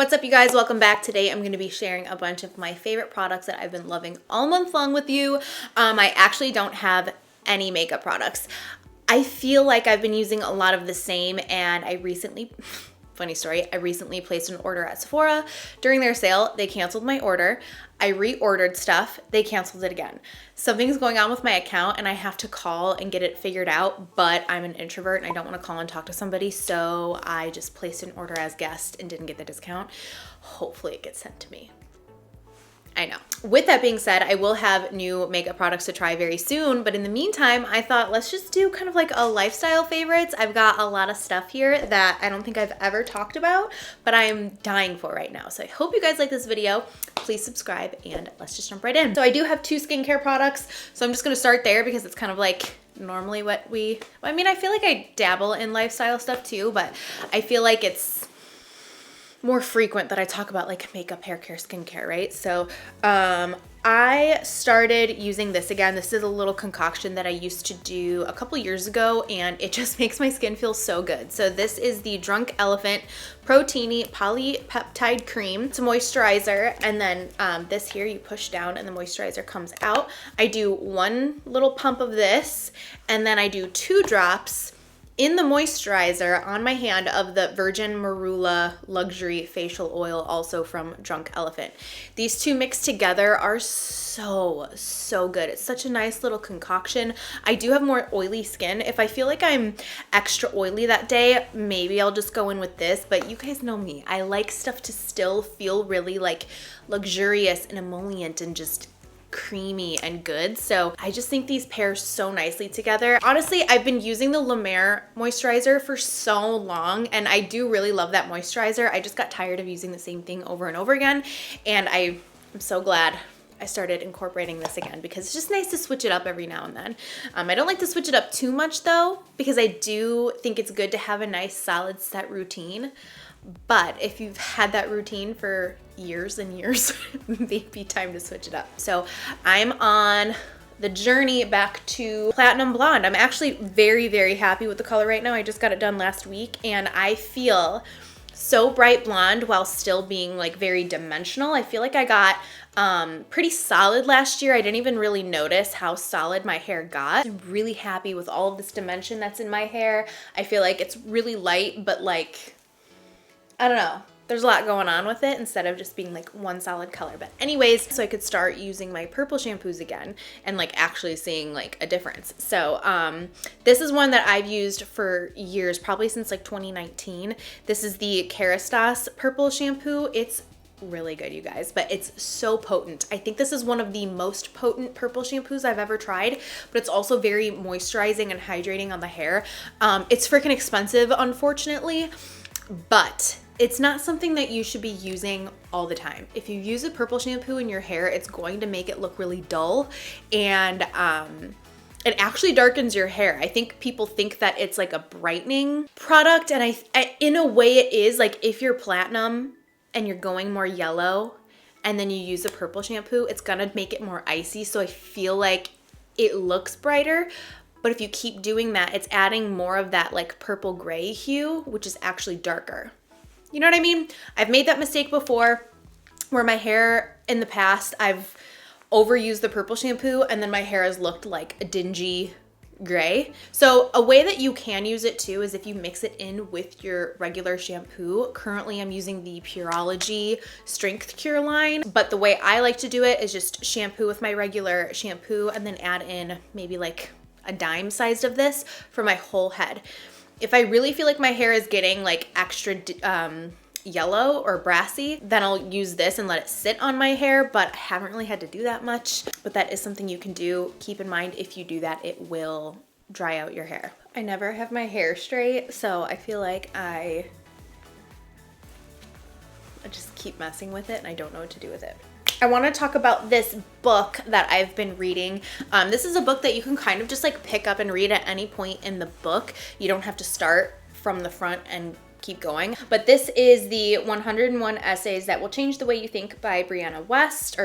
What's up, you guys? Welcome back. Today I'm going to be sharing a bunch of my favorite products that I've been loving all month long with you. I actually don't have any makeup products. I feel like I've been using a lot of the same, and I recently placed an order at Sephora. During their sale, they canceled my order. I reordered stuff, they canceled it again. Something's going on with my account and I have to call and get it figured out, but I'm an introvert and I don't want to call and talk to somebody, so I just placed an order as guest and didn't get the discount. Hopefully it gets sent to me. I know. With that being said, I will have new makeup products to try very soon, but in the meantime, I thought let's just do kind of like a lifestyle favorites. I've got a lot of stuff here that I don't think I've ever talked about, but I am dying for right now. So I hope you guys like this video. Please subscribe and let's just jump right in. So I do have 2 skincare products, so I'm just gonna start there because it's kind of like normally what I feel like I dabble in lifestyle stuff too, but I feel like it's more frequent that I talk about like makeup, hair care, skincare, right? So I started using this again. This is a little concoction that I used to do a couple years ago, and it just makes my skin feel so good. So this is the Drunk Elephant Proteiny Polypeptide Cream. It's a moisturizer, and then this here you push down and the moisturizer comes out. I do 1 little pump of this, and then I do 2 drops in the moisturizer on my hand of the Virgin Marula Luxury Facial Oil, also from Drunk Elephant. These 2 mixed together are so good. It's such a nice little concoction. I do have more oily skin. If I feel like I'm extra oily that day, maybe I'll just go in with this, but you guys know me. I like stuff to still feel really like luxurious and emollient and just creamy and good. So I just think these pair so nicely together. Honestly, I've been using the La Mer moisturizer for so long, and I do really love that moisturizer. I just got tired of using the same thing over and over again, and I'm so glad I started incorporating this again because it's just nice to switch it up every now and then. I don't like to switch it up too much though, because I do think it's good to have a nice solid set routine. But if you've had that routine for years and years, maybe time to switch it up. So I'm on the journey back to Platinum Blonde. I'm actually very happy with the color right now. I just got it done last week, and I feel so bright blonde while still being like very dimensional. I feel like I got pretty solid last year. I didn't even really notice how solid my hair got. I'm really happy with all of this dimension that's in my hair. I feel like it's really light, but like, I don't know. There's a lot going on with it instead of just being like one solid color. But anyways, so I could start using my purple shampoos again and like actually seeing like a difference. So this is one that I've used for years, probably since like 2019. This is the Kerastase purple shampoo. It's really good, you guys, but it's so potent. I think this is one of the most potent purple shampoos I've ever tried, but it's also very moisturizing and hydrating on the hair. It's freaking expensive, unfortunately, but it's not something that you should be using all the time. If you use a purple shampoo in your hair, it's going to make it look really dull, and it actually darkens your hair. I think people think that it's like a brightening product, and I in a way it is. Like if you're platinum and you're going more yellow and then you use a purple shampoo, it's gonna make it more icy, so I feel like it looks brighter. But if you keep doing that, it's adding more of that like purple gray hue, which is actually darker. You know what I mean? I've made that mistake before where my hair in the past, I've overused the purple shampoo and then my hair has looked like a dingy gray. So a way that you can use it too is if you mix it in with your regular shampoo. Currently I'm using the Pureology Strength Cure line, but the way I like to do it is just shampoo with my regular shampoo and then add in maybe like a dime sized of this for my whole head. If I really feel like my hair is getting like extra yellow or brassy, then I'll use this and let it sit on my hair, but I haven't really had to do that much. But that is something you can do. Keep in mind, if you do that, it will dry out your hair. I never have my hair straight, so I feel like I just keep messing with it and I don't know what to do with it. I want to talk about this book that I've been reading. This is a book that you can kind of just like pick up and read at any point in the book. You don't have to start from the front and keep going. But this is the 101 Essays That Will Change the Way You Think by Brianna Wiest.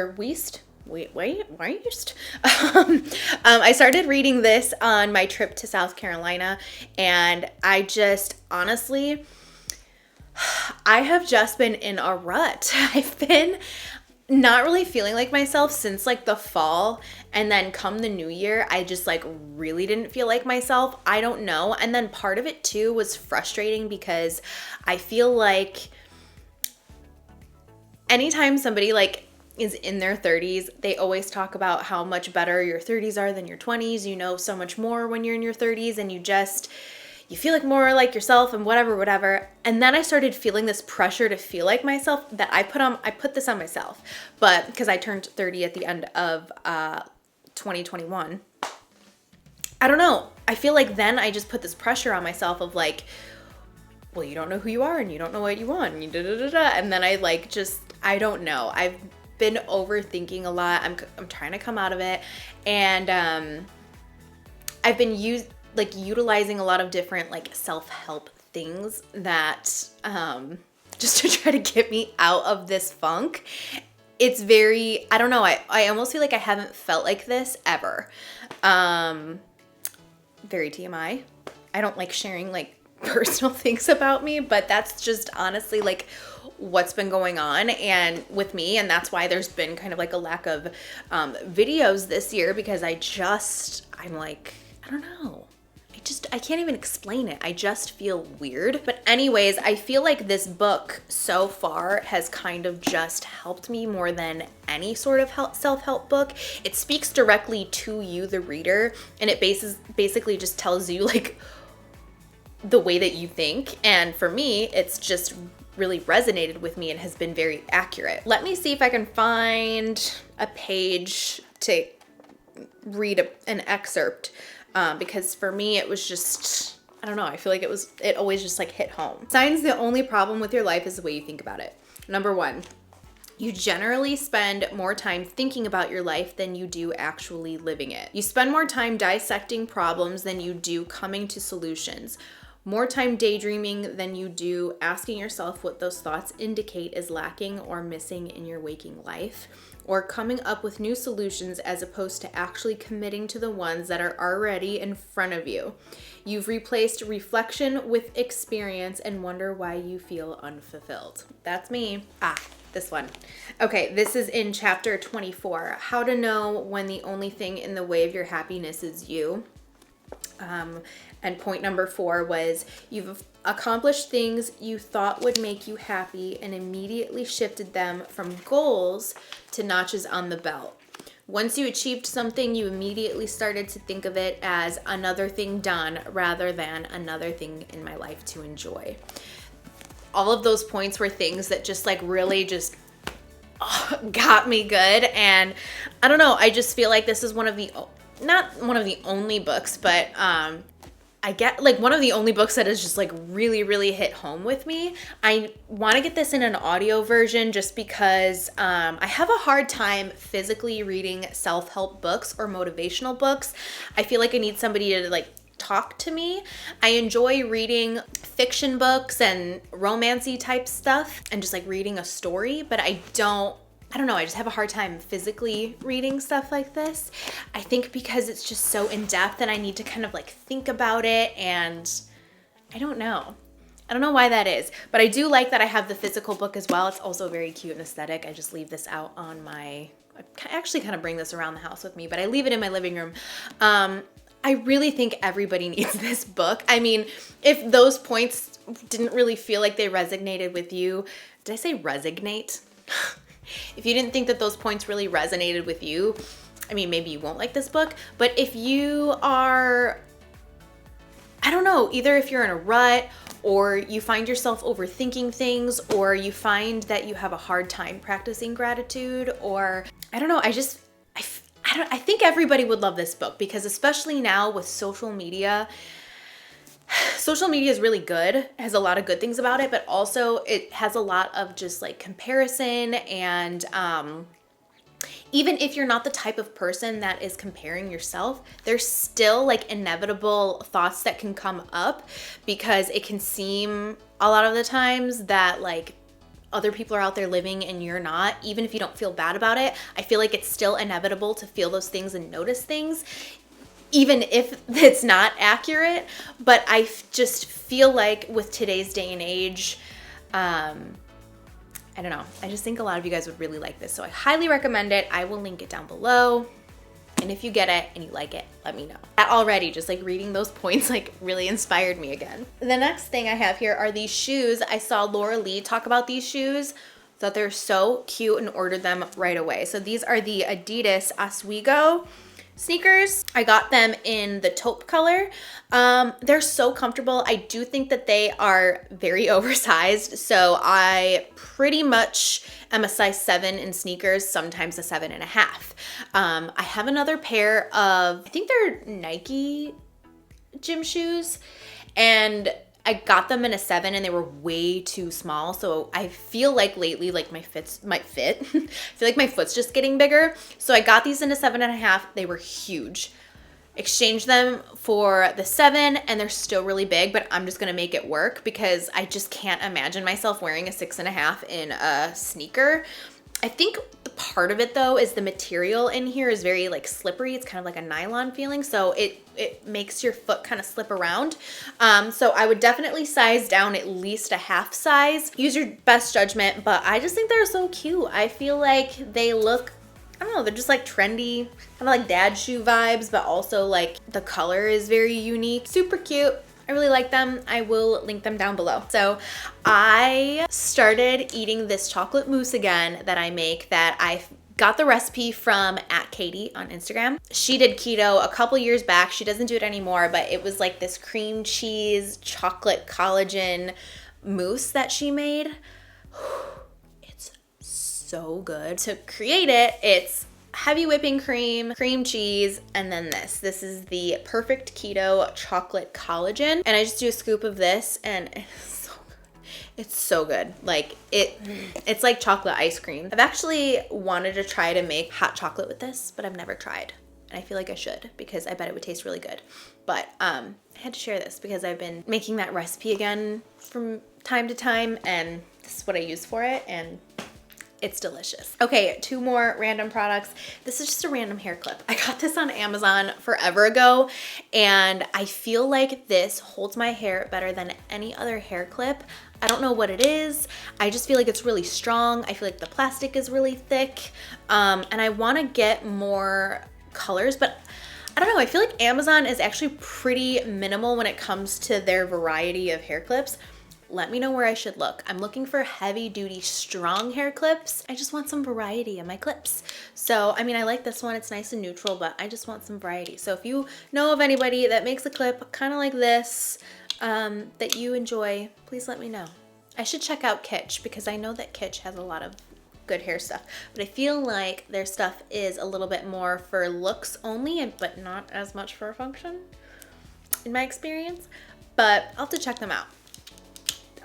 I started reading this on my trip to South Carolina, and I just honestly, I have just been in a rut. I've been not really feeling like myself since like the fall, and then come the new year, I just like really didn't feel like myself. I don't know. And then part of it too was frustrating because I feel like anytime somebody like is in their 30s, they always talk about how much better your 30s are than your 20s. You know so much more when you're in your 30s, and you feel like more like yourself and whatever. And then I started feeling this pressure to feel like myself that I put this on myself. But because I turned 30 at the end of 2021, I don't know. I feel like then I just put this pressure on myself of like, well, you don't know who you are and you don't know what you want. And, and then I like I don't know. I've been overthinking a lot. I'm trying to come out of it. And I've been utilizing a lot of different like self-help things that just to try to get me out of this funk. It's very, I don't know, I almost feel like I haven't felt like this ever. Very TMI. I don't like sharing like personal things about me, but that's just honestly like what's been going on and with me, and that's why there's been kind of like a lack of videos this year, because I'm like, I don't know. I can't even explain it. I just feel weird. But anyways, I feel like this book so far has kind of just helped me more than any sort of self-help book. It speaks directly to you, the reader, and it basically just tells you like the way that you think. And for me, it's just really resonated with me and has been very accurate. Let me see if I can find a page to read an excerpt. Because for me, it was just, I don't know, I feel like it always just like hit home. Signs the only problem with your life is the way you think about it. Number 1, you generally spend more time thinking about your life than you do actually living it. You spend more time dissecting problems than you do coming to solutions. More time daydreaming than you do asking yourself what those thoughts indicate is lacking or missing in your waking life, or coming up with new solutions as opposed to actually committing to the ones that are already in front of you. You've replaced reflection with experience and wonder why you feel unfulfilled. That's me. This one. Okay, this is in chapter 24, How to Know When the Only Thing in the Way of Your Happiness is You. And point number 4 was, you've accomplished things you thought would make you happy and immediately shifted them from goals to notches on the belt. Once you achieved something, you immediately started to think of it as another thing done rather than another thing in my life to enjoy. All of those points were things that just like really just got me good. And I don't know, I just feel like this is not one of the only books, but I get like one of the only books that has just like really, really hit home with me. I want to get this in an audio version just because I have a hard time physically reading self-help books or motivational books. I feel like I need somebody to like talk to me. I enjoy reading fiction books and romancy type stuff and just like reading a story, but I don't know, I just have a hard time physically reading stuff like this. I think because it's just so in-depth and I need to kind of like think about it, and I don't know why that is, but I do like that I have the physical book as well. It's also very cute and aesthetic. I just leave this out on I actually kind of bring this around the house with me, but I leave it in my living room. I really think everybody needs this book. I mean, if those points didn't really feel like they resonated with you, did I say resonate? If you didn't think that those points really resonated with you, I mean, maybe you won't like this book. But if you are, I don't know, either if you're in a rut or you find yourself overthinking things, or you find that you have a hard time practicing gratitude, or I don't know, I think everybody would love this book, because especially now with social media is really good. It has a lot of good things about it, but also it has a lot of just like comparison, and even if you're not the type of person that is comparing yourself, there's still like inevitable thoughts that can come up, because it can seem a lot of the times that like other people are out there living and you're not. Even if you don't feel bad about it, I feel like it's still inevitable to feel those things and notice things, even if it's not accurate. But I just feel like with today's day and age, I don't know. I just think a lot of you guys would really like this. So I highly recommend it. I will link it down below. And if you get it and you like it, let me know. That already, just like reading those points, like really inspired me again. The next thing I have here are these shoes. I saw Laura Lee talk about these shoes. Thought they're so cute and ordered them right away. So these are the Adidas Oswego sneakers. I got them in the taupe color. They're so comfortable. I do think that they are very oversized. So I pretty much am a size 7 in sneakers, sometimes a 7.5. I have another pair of, I think they're Nike gym shoes, and I got them in a 7 and they were way too small. So I feel like lately, like my fits might fit. I feel like my foot's just getting bigger. So I got these in a 7.5. They were huge. Exchanged them for the 7 and they're still really big, but I'm just gonna make it work because I just can't imagine myself wearing a 6.5 in a sneaker. I think the part of it though is the material in here is very like slippery. It's kind of like a nylon feeling, so it makes your foot kind of slip around. So I would definitely size down at least a half size. Use your best judgment, but I just think they're so cute. I feel like they look, I don't know, they're just like trendy, kind of like dad shoe vibes, but also like the color is very unique. Super cute. I really like them. I will link them down below. So I started eating this chocolate mousse again that I make, that I got the recipe from @Katie on Instagram. She did keto a couple years back. She doesn't do it anymore, but it was like this cream cheese chocolate collagen mousse that she made. It's so good. To create it, it's heavy whipping cream, cream cheese, and then this. This is the Perfect Keto Chocolate Collagen. And I just do a scoop of this and it's so good. It's so good. Like it's like chocolate ice cream. I've actually wanted to try to make hot chocolate with this, but I've never tried. And I feel like I should because I bet it would taste really good. But I had to share this because I've been making that recipe again from time to time and this is what I use for it, and it's delicious. Okay, 2 more random products. This is just a random hair clip. I got this on Amazon forever ago, and I feel like this holds my hair better than any other hair clip. I don't know what it is. I just feel like it's really strong. I feel like the plastic is really thick, and I want to get more colors, but I don't know. I feel like Amazon is actually pretty minimal when it comes to their variety of hair clips. Let me know where I should look. I'm looking for heavy duty, strong hair clips. I just want some variety in my clips. So, I mean, I like this one. It's nice and neutral, but I just want some variety. So if you know of anybody that makes a clip kind of like this, that you enjoy, please let me know. I should check out Kitsch because I know that Kitsch has a lot of good hair stuff, but I feel like their stuff is a little bit more for looks only, but not as much for function in my experience, but I'll have to check them out.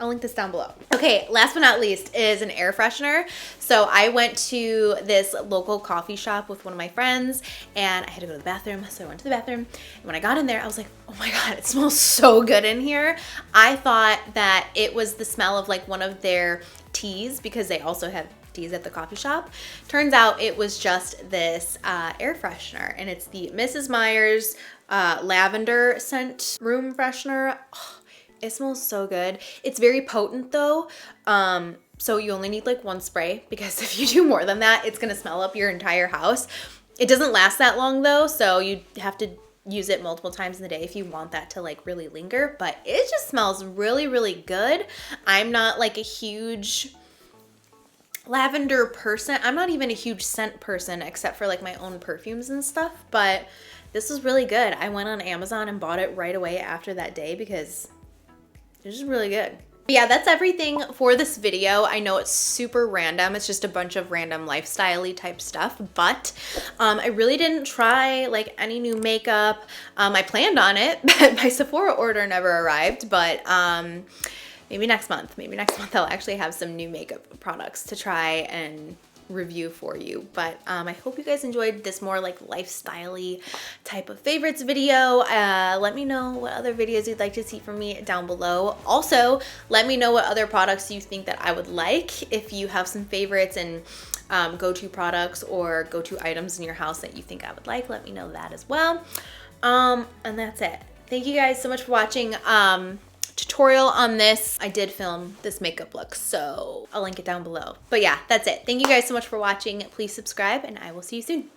I'll link this down below. Okay, last but not least is an air freshener. So I went to this local coffee shop with one of my friends and I had to go to the bathroom. So I went to the bathroom and when I got in there, I was like, oh my God, it smells so good in here. I thought that it was the smell of like one of their teas because they also have teas at the coffee shop. Turns out it was just this air freshener and it's the Mrs. Meyer's lavender scent room freshener. Oh, it smells so good. It's very potent though. So you only need like 1 spray because if you do more than that, it's gonna smell up your entire house. It doesn't last that long though, so you have to use it multiple times in the day if you want that to like really linger, but it just smells really, really good. I'm not like a huge lavender person. I'm not even a huge scent person except for like my own perfumes and stuff, but this was really good. I went on Amazon and bought it right away after that day because it's just really good. But yeah, that's everything for this video. I know it's super random. It's just a bunch of random lifestyle-y type stuff, but I really didn't try like any new makeup. I planned on it, but my Sephora order never arrived, but maybe next month. Maybe next month I'll actually have some new makeup products to try and review for you. But I hope you guys enjoyed this more like lifestyle-y type of favorites video. Let me know what other videos you'd like to see from me down below. Also, let me know what other products you think that I would like. If you have some favorites and go-to products or go-to items in your house that you think I would like, let me know that as well. And that's it. Thank you guys so much for watching. tutorial on this. I did film this makeup look, so I'll link it down below. But yeah, that's it. Thank you guys so much for watching. Please subscribe, and I will see you soon.